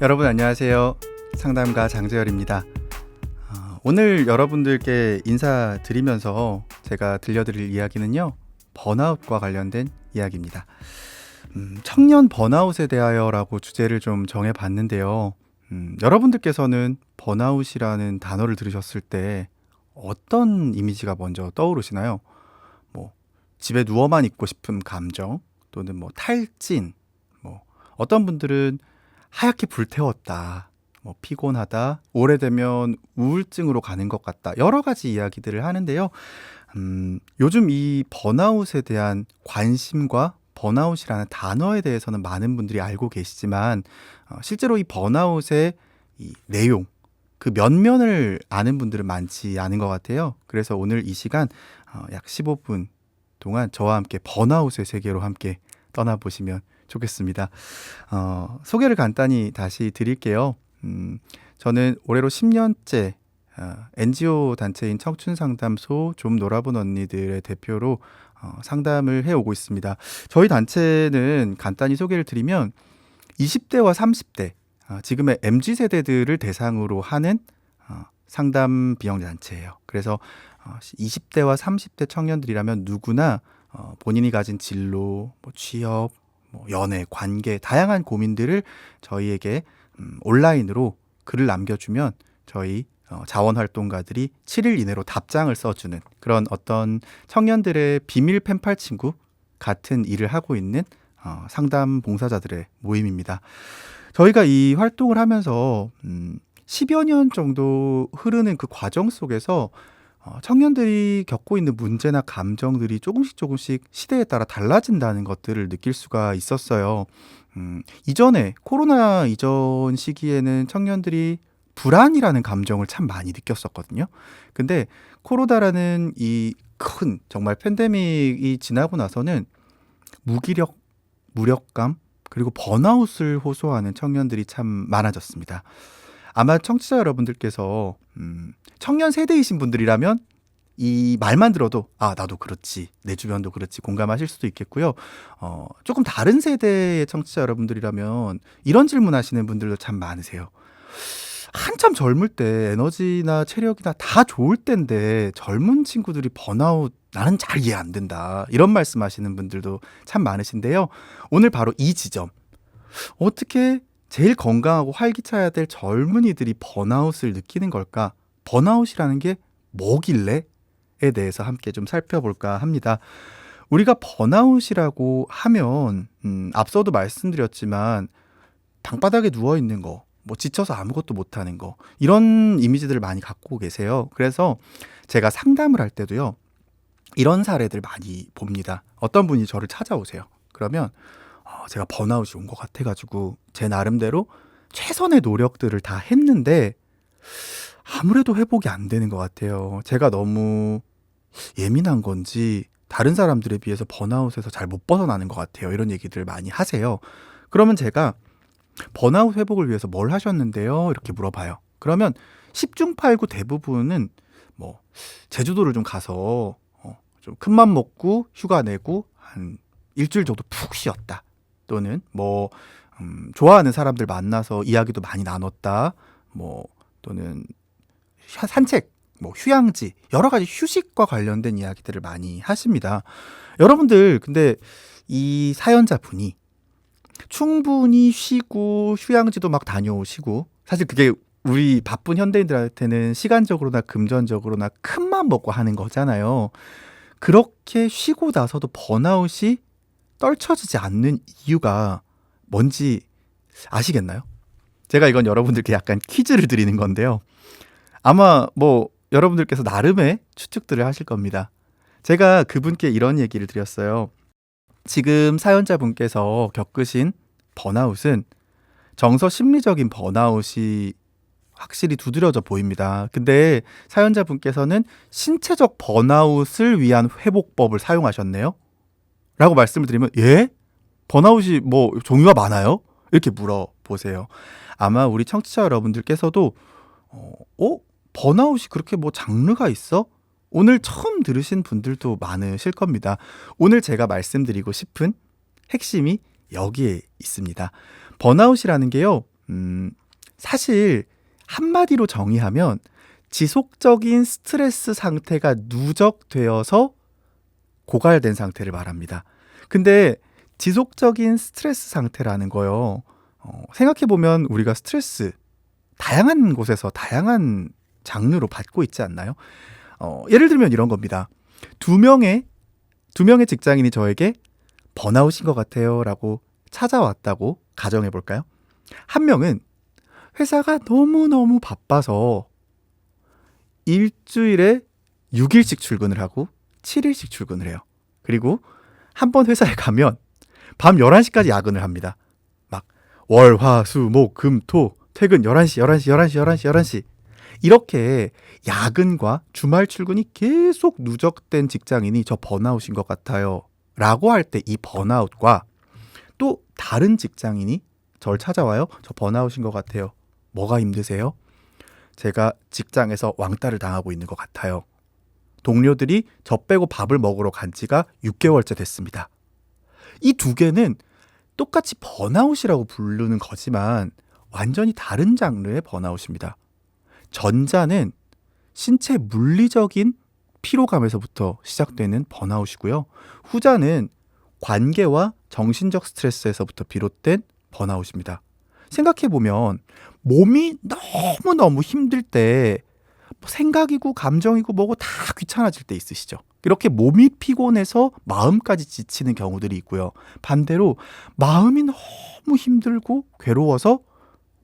여러분 안녕하세요. 상담가 장재열입니다. 오늘 여러분들께 인사드리면서 제가 들려드릴 이야기는요, 번아웃과 관련된 이야기입니다. 청년 번아웃에 대하여라고 주제를 좀 정해봤는데요. 여러분들께서는 번아웃이라는 단어를 들으셨을 때 어떤 이미지가 먼저 떠오르시나요? 뭐 집에 누워만 있고 싶은 감정, 또는 뭐 탈진, 뭐 어떤 분들은 하얗게 불태웠다, 뭐 피곤하다, 오래되면 우울증으로 가는 것 같다, 여러 가지 이야기들을 하는데요. 요즘 이 번아웃에 대한 관심과 번아웃이라는 단어에 대해서는 많은 분들이 알고 계시지만, 실제로 이 번아웃의 이 내용, 그 면면을 아는 분들은 많지 않은 것 같아요. 그래서 오늘 이 시간 약 15분 동안 저와 함께 번아웃의 세계로 함께 떠나보시면 좋겠습니다. 소개를 간단히 다시 드릴게요. 저는 올해로 10년째 NGO 단체인 청춘상담소 좀 놀아본 언니들의 대표로 상담을 해오고 있습니다. 저희 단체는 간단히 소개를 드리면 20대와 30대, 지금의 MZ세대들을 대상으로 하는 상담 비영단체예요. 그래서 20대와 30대 청년들이라면 누구나 본인이 가진 진로, 뭐 취업, 뭐 연애, 관계, 다양한 고민들을 저희에게 온라인으로 글을 남겨주면 저희 자원활동가들이 7일 이내로 답장을 써주는 그런 어떤 청년들의 비밀 펜팔 친구 같은 일을 하고 있는 상담 봉사자들의 모임입니다. 저희가 이 활동을 하면서 10여 년 정도 흐르는 그 과정 속에서 청년들이 겪고 있는 문제나 감정들이 조금씩 시대에 따라 달라진다는 것들을 느낄 수가 있었어요. 이전에 코로나 이전 시기에는 청년들이 불안이라는 감정을 참 많이 느꼈었거든요. 근데 코로나라는 이 큰 정말 팬데믹이 지나고 나서는 무기력, 무력감, 그리고 번아웃을 호소하는 청년들이 참 많아졌습니다. 아마 청취자 여러분들께서 청년 세대이신 분들이라면 이 말만 들어도 나도 그렇지, 내 주변도 그렇지 공감하실 수도 있겠고요. 조금 다른 세대의 청취자 여러분들이라면 이런 질문 하시는 분들도 참 많으세요. 한참 젊을 때 에너지나 체력이나 다 좋을 때인데 젊은 친구들이 번아웃, 나는 잘 이해 안 된다, 이런 말씀 하시는 분들도 참 많으신데요. 오늘 바로 이 지점, 어떻게 제일 건강하고 활기차야 될 젊은이들이 번아웃을 느끼는 걸까? 번아웃이라는 게 뭐길래? 에 대해서 함께 좀 살펴볼까 합니다. 우리가 번아웃이라고 하면 앞서도 말씀드렸지만 방바닥에 누워있는 거, 뭐 지쳐서 아무것도 못하는 거, 이런 이미지들을 많이 갖고 계세요. 그래서 제가 상담을 할 때도요, 이런 사례들 많이 봅니다. 어떤 분이 저를 찾아오세요. 그러면 제가 번아웃이 온 것 같아가지고 제 나름대로 최선의 노력들을 다 했는데 아무래도 회복이 안 되는 것 같아요. 제가 너무 예민한 건지 다른 사람들에 비해서 번아웃에서 잘 못 벗어나는 것 같아요. 이런 얘기들 많이 하세요. 그러면 제가 번아웃 회복을 위해서 뭘 하셨는데요? 이렇게 물어봐요. 그러면 10중 8구 대부분은 뭐 제주도를 좀 가서 좀 큰맘 먹고 휴가 내고 한 일주일 정도 푹 쉬었다, 또는 뭐 좋아하는 사람들 만나서 이야기도 많이 나눴다, 뭐 또는 산책, 뭐 휴양지, 여러 가지 휴식과 관련된 이야기들을 많이 하십니다. 여러분들 근데 이 사연자분이 충분히 쉬고 휴양지도 막 다녀오시고, 사실 그게 우리 바쁜 현대인들한테는 시간적으로나 금전적으로나 큰맘 먹고 하는 거잖아요. 그렇게 쉬고 나서도 번아웃이 떨쳐지지 않는 이유가 뭔지 아시겠나요? 제가 이건 여러분들께 약간 퀴즈를 드리는 건데요. 아마 뭐 여러분들께서 나름의 추측들을 하실 겁니다. 제가 그분께 이런 얘기를 드렸어요. 지금 사연자분께서 겪으신 번아웃은 정서 심리적인 번아웃이 확실히 두드러져 보입니다. 근데 사연자분께서는 신체적 번아웃을 위한 회복법을 사용하셨네요? 라고 말씀을 드리면, 예? 번아웃이 뭐 종류가 많아요? 이렇게 물어보세요. 아마 우리 청취자 여러분들께서도 번아웃이 그렇게 뭐 장르가 있어? 오늘 처음 들으신 분들도 많으실 겁니다. 오늘 제가 말씀드리고 싶은 핵심이 여기에 있습니다. 번아웃이라는 게요, 사실 한마디로 정의하면 지속적인 스트레스 상태가 누적되어서 고갈된 상태를 말합니다. 근데 지속적인 스트레스 상태라는 거요. 생각해보면 우리가 스트레스 다양한 곳에서 다양한 장르로 받고 있지 않나요? 예를 들면 이런 겁니다. 두 명의 직장인이 저에게 번아웃인 것 같아요 라고 찾아왔다고 가정해 볼까요? 한 명은 회사가 너무너무 바빠서 일주일에 6일씩 출근을 하고 7일씩 출근을 해요. 그리고 한 번 회사에 가면 밤 11시까지 야근을 합니다. 막 월, 화, 수, 목, 금, 토 퇴근 11시 이렇게 야근과 주말 출근이 계속 누적된 직장인이 저 번아웃인 것 같아요 라고 할 때 이 번아웃과 또 다른 직장인이 저를 찾아와요. 저 번아웃인 것 같아요. 뭐가 힘드세요? 제가 직장에서 왕따를 당하고 있는 것 같아요. 동료들이 저 빼고 밥을 먹으러 간 지가 6개월째 됐습니다. 이 두 개는 똑같이 번아웃이라고 부르는 거지만 완전히 다른 장르의 번아웃입니다. 전자는 신체 물리적인 피로감에서부터 시작되는 번아웃이고요. 후자는 관계와 정신적 스트레스에서부터 비롯된 번아웃입니다. 생각해보면 몸이 너무너무 힘들 때 생각이고 감정이고 뭐고 다 귀찮아질 때 있으시죠. 이렇게 몸이 피곤해서 마음까지 지치는 경우들이 있고요. 반대로 마음이 너무 힘들고 괴로워서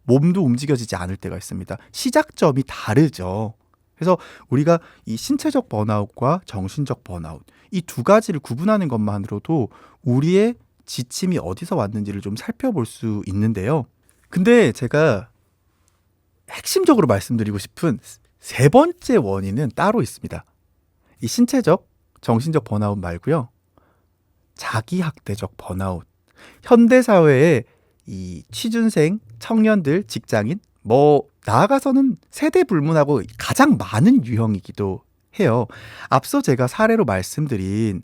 몸도 움직여지지 않을 때가 있습니다. 시작점이 다르죠. 그래서 우리가 이 신체적 번아웃과 정신적 번아웃 이 두 가지를 구분하는 것만으로도 우리의 지침이 어디서 왔는지를 좀 살펴볼 수 있는데요. 근데 제가 핵심적으로 말씀드리고 싶은 세 번째 원인은 따로 있습니다. 이 신체적, 정신적 번아웃 말고요. 자기학대적 번아웃. 현대사회에 이 취준생, 청년들, 직장인, 나아가서는 세대 불문하고 가장 많은 유형이기도 해요. 앞서 제가 사례로 말씀드린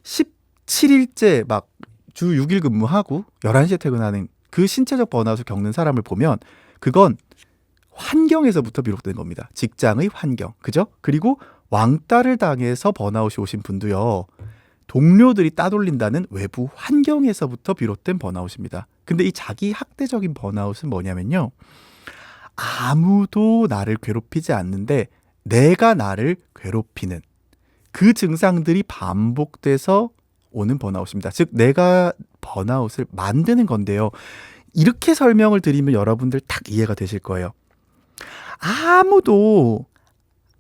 17일째 막 주 6일 근무하고 11시에 퇴근하는 그 신체적 번아웃을 겪는 사람을 보면 그건 환경에서부터 비롯된 겁니다. 직장의 환경. 그죠? 그리고 왕따를 당해서 번아웃이 오신 분도요. 동료들이 따돌린다는 외부 환경에서부터 비롯된 번아웃입니다. 근데 이 자기 학대적인 번아웃은 뭐냐면요. 아무도 나를 괴롭히지 않는데 내가 나를 괴롭히는 그 증상들이 반복돼서 오는 번아웃입니다. 즉 내가 번아웃을 만드는 건데요. 이렇게 설명을 드리면 여러분들 딱 이해가 되실 거예요. 아무도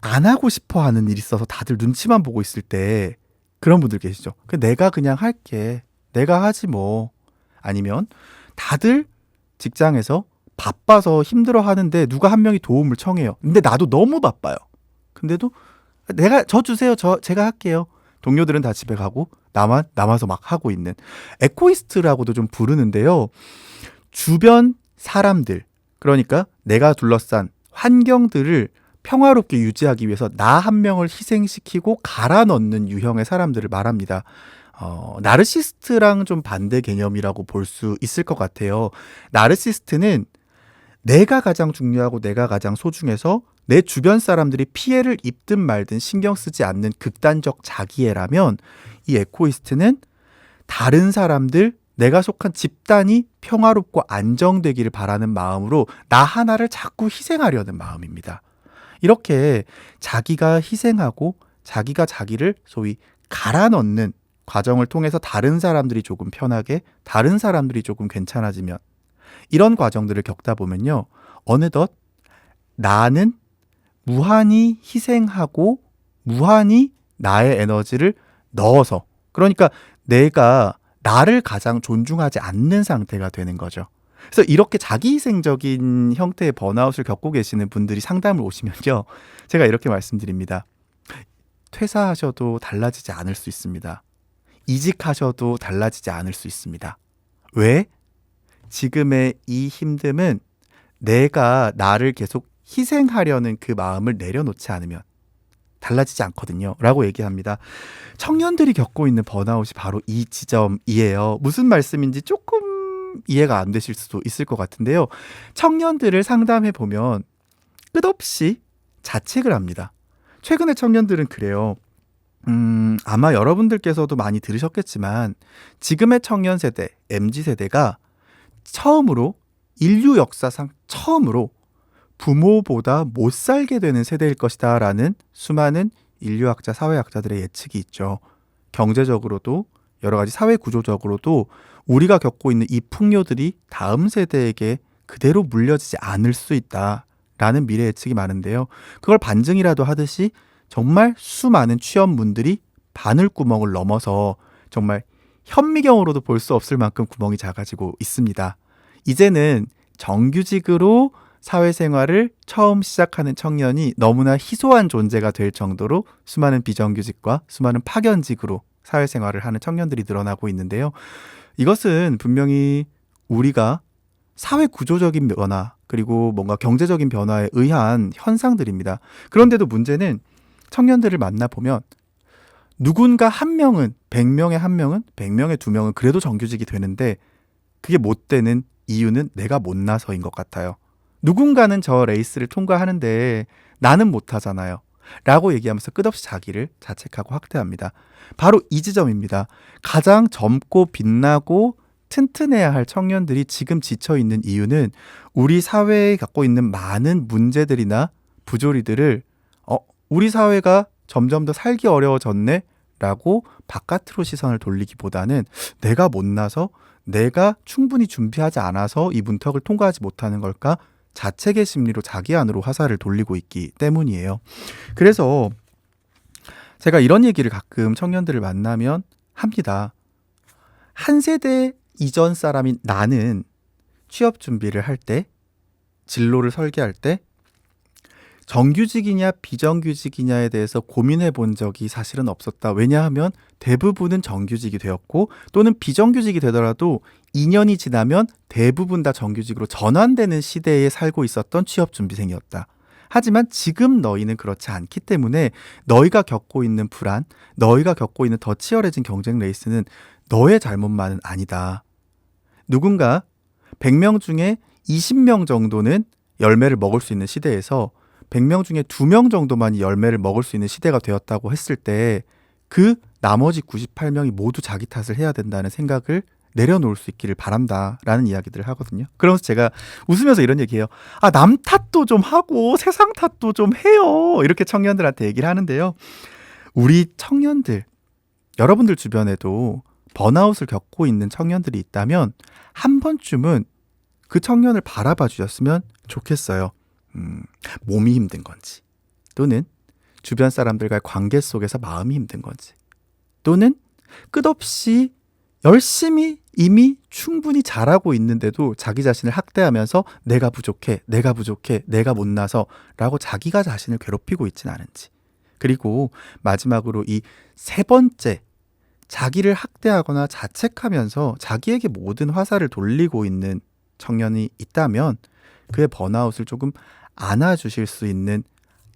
안 하고 싶어 하는 일이 있어서 다들 눈치만 보고 있을 때 그런 분들 계시죠. 내가 그냥 할게. 내가 하지 뭐. 아니면 다들 직장에서 바빠서 힘들어 하는데 누가 한 명이 도움을 청해요. 근데 나도 너무 바빠요. 근데도 저 주세요. 제가 할게요. 동료들은 다 집에 가고 나만 남아서 막 하고 있는 에코이스트라고도 좀 부르는데요. 주변 사람들, 그러니까 내가 둘러싼 환경들을 평화롭게 유지하기 위해서 나 한 명을 희생시키고 갈아 넣는 유형의 사람들을 말합니다. 나르시스트랑 좀 반대 개념이라고 볼 수 있을 것 같아요. 나르시스트는 내가 가장 중요하고 내가 가장 소중해서 내 주변 사람들이 피해를 입든 말든 신경 쓰지 않는 극단적 자기애라면 이 에코이스트는 다른 사람들, 내가 속한 집단이 평화롭고 안정되기를 바라는 마음으로 나 하나를 자꾸 희생하려는 마음입니다. 이렇게 자기가 희생하고 자기가 자기를 소위 갈아 넣는 과정을 통해서 다른 사람들이 조금 편하게, 다른 사람들이 조금 괜찮아지면 이런 과정들을 겪다 보면요. 어느덧 나는 무한히 희생하고 무한히 나의 에너지를 넣어서, 그러니까 내가 나를 가장 존중하지 않는 상태가 되는 거죠. 그래서 이렇게 자기희생적인 형태의 번아웃을 겪고 계시는 분들이 상담을 오시면요. 제가 이렇게 말씀드립니다. 퇴사하셔도 달라지지 않을 수 있습니다. 이직하셔도 달라지지 않을 수 있습니다. 왜? 지금의 이 힘듦은 내가 나를 계속 희생하려는 그 마음을 내려놓지 않으면 달라지지 않거든요. 라고 얘기합니다. 청년들이 겪고 있는 번아웃이 바로 이 지점이에요. 무슨 말씀인지 조금 조금 이해가 안 되실 수도 있을 것 같은데요. 청년들을 상담해 보면 끝없이 자책을 합니다. 최근의 청년들은 그래요. 아마 여러분들께서도 많이 들으셨겠지만 지금의 청년 세대, MZ 세대가 처음으로 인류 역사상 처음으로 부모보다 못 살게 되는 세대일 것이다 라는 수많은 인류학자, 사회학자들의 예측이 있죠. 경제적으로도 여러 가지 사회 구조적으로도 우리가 겪고 있는 이 풍요들이 다음 세대에게 그대로 물려지지 않을 수 있다라는 미래 예측이 많은데요. 그걸 반증이라도 하듯이 정말 수많은 취업문들이 바늘구멍을 넘어서 정말 현미경으로도 볼 수 없을 만큼 구멍이 작아지고 있습니다. 이제는 정규직으로 사회생활을 처음 시작하는 청년이 너무나 희소한 존재가 될 정도로 수많은 비정규직과 수많은 파견직으로 사회생활을 하는 청년들이 늘어나고 있는데요. 이것은 분명히 우리가 사회 구조적인 변화 그리고 뭔가 경제적인 변화에 의한 현상들입니다. 그런데도 문제는 청년들을 만나보면 누군가 한 명은 100명에 한 명은 100명에 2명은 그래도 정규직이 되는데 그게 못 되는 이유는 내가 못나서인 것 같아요. 누군가는 저 레이스를 통과하는데 나는 못하잖아요. 라고 얘기하면서 끝없이 자기를 자책하고 학대합니다. 바로 이 지점입니다. 가장 젊고 빛나고 튼튼해야 할 청년들이 지금 지쳐있는 이유는 우리 사회에 갖고 있는 많은 문제들이나 부조리들을 우리 사회가 점점 더 살기 어려워졌네 라고 바깥으로 시선을 돌리기보다는 내가 못나서 내가 충분히 준비하지 않아서 이 문턱을 통과하지 못하는 걸까? 자책의 심리로 자기 안으로 화살을 돌리고 있기 때문이에요. 그래서 제가 이런 얘기를 가끔 청년들을 만나면 합니다. 한 세대 이전 사람인 나는 취업 준비를 할 때, 진로를 설계할 때 정규직이냐 비정규직이냐에 대해서 고민해 본 적이 사실은 없었다. 왜냐하면 대부분은 정규직이 되었고 또는 비정규직이 되더라도 2년이 지나면 대부분 다 정규직으로 전환되는 시대에 살고 있었던 취업준비생이었다. 하지만 지금 너희는 그렇지 않기 때문에 너희가 겪고 있는 불안, 너희가 겪고 있는 더 치열해진 경쟁 레이스는 너의 잘못만은 아니다. 누군가 100명 중에 20명 정도는 열매를 먹을 수 있는 시대에서 100명 중에 2명 정도만이 열매를 먹을 수 있는 시대가 되었다고 했을 때 그 나머지 98명이 모두 자기 탓을 해야 된다는 생각을 내려놓을 수 있기를 바란다 라는 이야기들을 하거든요. 그러면서 제가 웃으면서 이런 얘기해요. 남 탓도 좀 하고 세상 탓도 좀 해요. 이렇게 청년들한테 얘기를 하는데요. 우리 청년들, 여러분들 주변에도 번아웃을 겪고 있는 청년들이 있다면 한 번쯤은 그 청년을 바라봐 주셨으면 좋겠어요. 몸이 힘든 건지, 또는 주변 사람들과의 관계 속에서 마음이 힘든 건지, 또는 끝없이 열심히 이미 충분히 잘하고 있는데도 자기 자신을 학대하면서 내가 부족해, 내가 부족해, 내가 못나서 라고 자기가 자신을 괴롭히고 있진 않은지, 그리고 마지막으로 이 세 번째, 자기를 학대하거나 자책하면서 자기에게 모든 화살을 돌리고 있는 청년이 있다면 그의 번아웃을 조금 안아주실 수 있는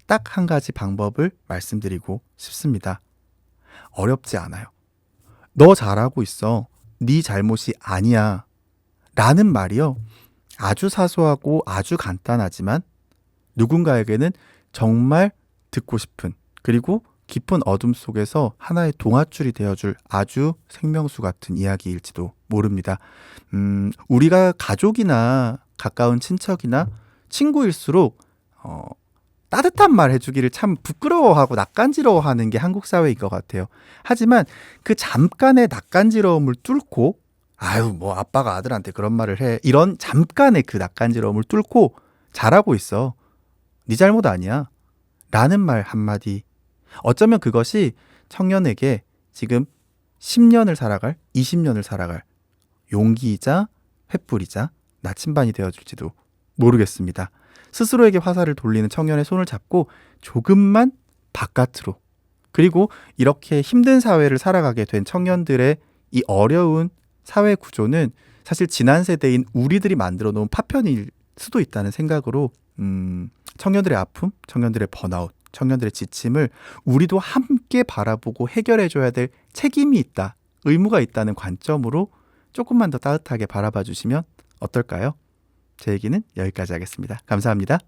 딱 한 가지 방법을 말씀드리고 싶습니다. 어렵지 않아요. 너 잘하고 있어. 네 잘못이 아니야. 라는 말이요. 아주 사소하고 아주 간단하지만 누군가에게는 정말 듣고 싶은, 그리고 깊은 어둠 속에서 하나의 동화줄이 되어줄 아주 생명수 같은 이야기일지도 모릅니다. 우리가 가족이나 가까운 친척이나 친구일수록 따뜻한 말 해주기를 참 부끄러워하고 낯간지러워하는 게 한국 사회인 것 같아요. 하지만 그 잠깐의 낯간지러움을 뚫고 뭐 아빠가 아들한테 그런 말을 해, 이런 잠깐의 그 낯간지러움을 뚫고 잘하고 있어, 네 잘못 아니야 라는 말 한마디, 어쩌면 그것이 청년에게 지금 10년을 살아갈, 20년을 살아갈 용기이자 횃불이자 나침반이 되어줄지도 모르겠습니다. 스스로에게 화살을 돌리는 청년의 손을 잡고 조금만 바깥으로, 그리고 이렇게 힘든 사회를 살아가게 된 청년들의 이 어려운 사회 구조는 사실 지난 세대인 우리들이 만들어 놓은 파편일 수도 있다는 생각으로 청년들의 아픔, 청년들의 번아웃, 청년들의 지침을 우리도 함께 바라보고 해결해줘야 될 책임이 있다, 의무가 있다는 관점으로 조금만 더 따뜻하게 바라봐 주시면 어떨까요? 제 얘기는 여기까지 하겠습니다. 감사합니다.